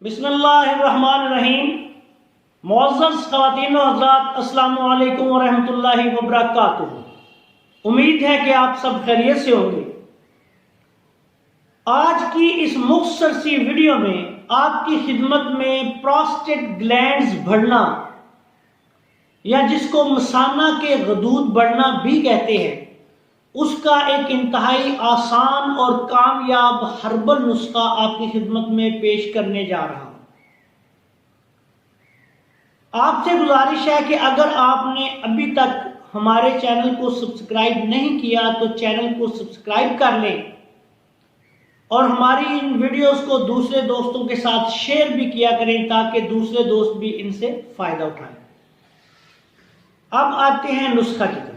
بسم اللہ الرحمن الرحیم۔ معزز خواتین و حضرات، السلام علیکم ورحمۃ اللہ وبرکاتہ۔ امید ہے کہ آپ سب خیریت سے ہوں گے۔ آج کی اس مختصر سی ویڈیو میں آپ کی خدمت میں پراسٹیٹ گلینڈز بڑھنا یا جس کو مثانہ کے غدود بڑھنا بھی کہتے ہیں، اس کا ایک انتہائی آسان اور کامیاب ہربل نسخہ آپ کی خدمت میں پیش کرنے جا رہا ہوں۔ آپ سے گزارش ہے کہ اگر آپ نے ابھی تک ہمارے چینل کو سبسکرائب نہیں کیا تو چینل کو سبسکرائب کر لیں اور ہماری ان ویڈیوز کو دوسرے دوستوں کے ساتھ شیئر بھی کیا کریں تاکہ دوسرے دوست بھی ان سے فائدہ اٹھائیں۔ اب آتے ہیں نسخہ کی طرف۔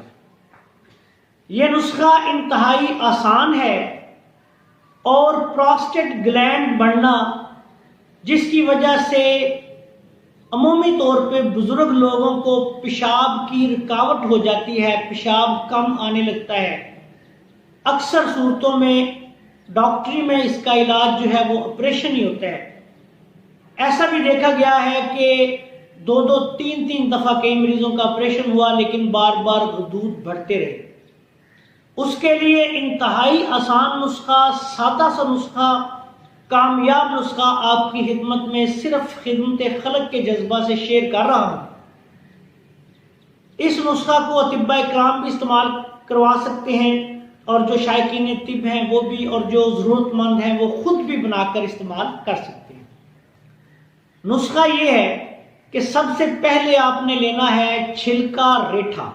یہ نسخہ انتہائی آسان ہے اور پراسٹیٹ گلینڈ بڑھنا، جس کی وجہ سے عمومی طور پہ بزرگ لوگوں کو پیشاب کی رکاوٹ ہو جاتی ہے، پیشاب کم آنے لگتا ہے۔ اکثر صورتوں میں ڈاکٹری میں اس کا علاج جو ہے وہ آپریشن ہی ہوتا ہے۔ ایسا بھی دیکھا گیا ہے کہ دو تین دفعہ کئی مریضوں کا آپریشن ہوا لیکن بار بار غدود بڑھتے رہے۔ اس کے لیے انتہائی آسان نسخہ، سادہ سا نسخہ، کامیاب نسخہ آپ کی خدمت میں صرف خدمت خلق کے جذبہ سے شیئر کر رہا ہوں۔ اس نسخہ کو اطباء کرام بھی استعمال کروا سکتے ہیں اور جو شائقین طب ہیں وہ بھی، اور جو ضرورت مند ہیں وہ خود بھی بنا کر استعمال کر سکتے ہیں۔ نسخہ یہ ہے کہ سب سے پہلے آپ نے لینا ہے چھلکا ریٹھا۔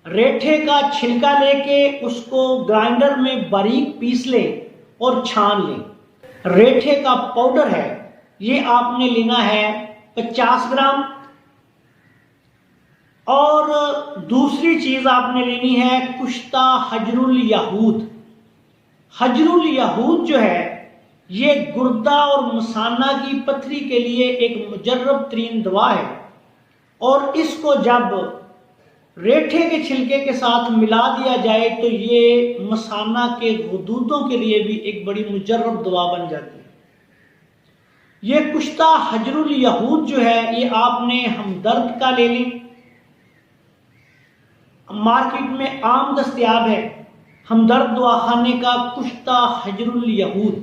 ریٹھے کا چھلکا لے کے اس کو گرائنڈر میں باریک پیس لیں اور چھان لیں۔ ریٹھے کا پاؤڈر ہے، یہ آپ نے لینا ہے 50 گرام۔ اور دوسری چیز آپ نے لینی ہے کشتہ حجر الیہود۔ حجر الیہود جو ہے یہ گردہ اور مثانہ کی پتھری کے لیے ایک مجرب ترین دوا ہے، اور اس کو جب ریٹھے کے چھلکے کے ساتھ ملا دیا جائے تو یہ مثانہ کے غدودوں کے لیے بھی ایک بڑی مجرب دوا بن جاتی ہے۔ یہ کشتہ حجر الیہود جو ہے یہ آپ نے ہمدرد کا لے لیں، مارکیٹ میں عام دستیاب ہے ہمدرد دواخانے کا کشتہ حجر الیہود۔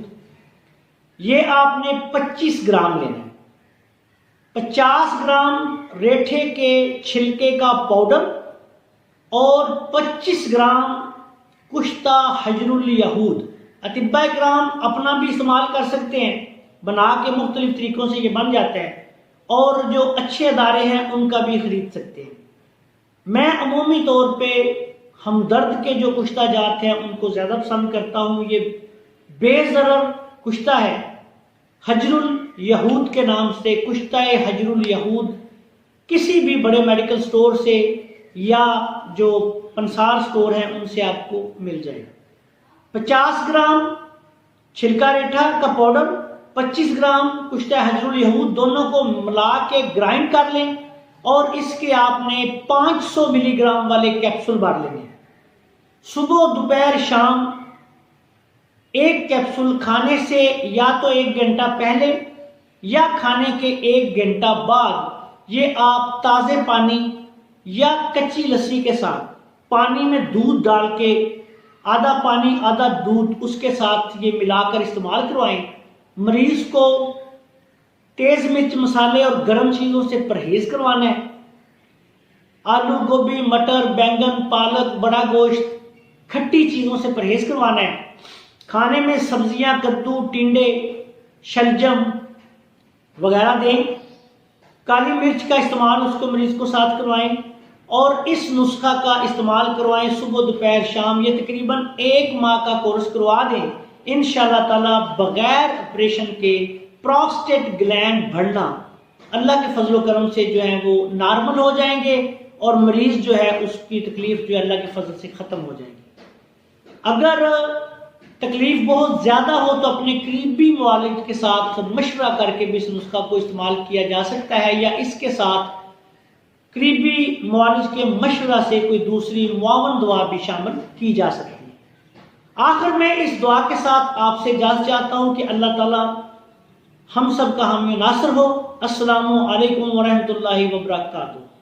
یہ آپ نے 25 گرام لینا ہے۔ 50 گرام ریٹھے کے چھلکے کا پاؤڈر اور 25 گرام کشتہ حجر الیہود۔ اطباء کرام اپنا بھی استعمال کر سکتے ہیں، بنا کے مختلف طریقوں سے یہ بن جاتا ہے، اور جو اچھے ادارے ہیں ان کا بھی خرید سکتے ہیں۔ میں عمومی طور پہ ہمدرد کے جو کشتہ جات ہیں ان کو زیادہ پسند کرتا ہوں۔ یہ بے ضرر کشتہ ہے، حجر الیہود کے نام سے کشتہ حجر الیہود کسی بھی بڑے میڈیکل سٹور سے یا جو پنسار سٹور ہیں ان سے آپ کو مل جائے گا۔ 50 گرام چھلکا ریٹھا کا پاؤڈر، 25 گرام کشتہ حجر الیہود، دونوں کو ملا کے گرائنڈ کر لیں، اور اس کے آپ نے 500 ملی گرام والے کیپسول بھر لینے ہیں۔ صبح دوپہر شام ایک کیپسول کھانے سے یا تو 1 گھنٹہ پہلے یا کھانے کے 1 گھنٹہ بعد یہ آپ تازے پانی یا کچی لسی کے ساتھ پانی میں دودھ ڈال کے، آدھا پانی آدھا دودھ، اس کے ساتھ یہ ملا کر استعمال کروائیں۔ مریض کو تیز مرچ مسالے اور گرم چیزوں سے پرہیز کروانا ہے۔ آلو، گوبھی، مٹر، بینگن، پالک، بڑا گوشت، کھٹی چیزوں سے پرہیز کروانا ہے۔ کھانے میں سبزیاں، کدو، ٹنڈے، شلجم وغیرہ دیں۔ کالی مرچ کا استعمال اس کو مریض کو ساتھ کروائیں، اور اس نسخہ کا استعمال کروائیں صبح دوپہر شام۔ یہ تقریباً 1 ماہ کا کورس کروا دیں، انشاءاللہ تعالی بغیر آپریشن کے پراسٹیٹ گلینڈ بڑھنا اللہ کے فضل و کرم سے جو ہیں وہ نارمل ہو جائیں گے، اور مریض جو ہے اس کی تکلیف جو ہے اللہ کے فضل سے ختم ہو جائے گی۔ اگر تکلیف بہت زیادہ ہو تو اپنے قریبی معالج کے ساتھ مشورہ کر کے بھی اس نسخہ کو استعمال کیا جا سکتا ہے، یا اس کے ساتھ قریبی معالج کے مشورہ سے کوئی دوسری معاون دوا بھی شامل کی جا سکتی ہے۔ آخر میں اس دعا کے ساتھ آپ سے اجازت چاہتا ہوں کہ اللہ تعالیٰ ہم سب کا حامی و ناصر ہو۔ السلام علیکم ورحمۃ اللہ وبرکاتہ۔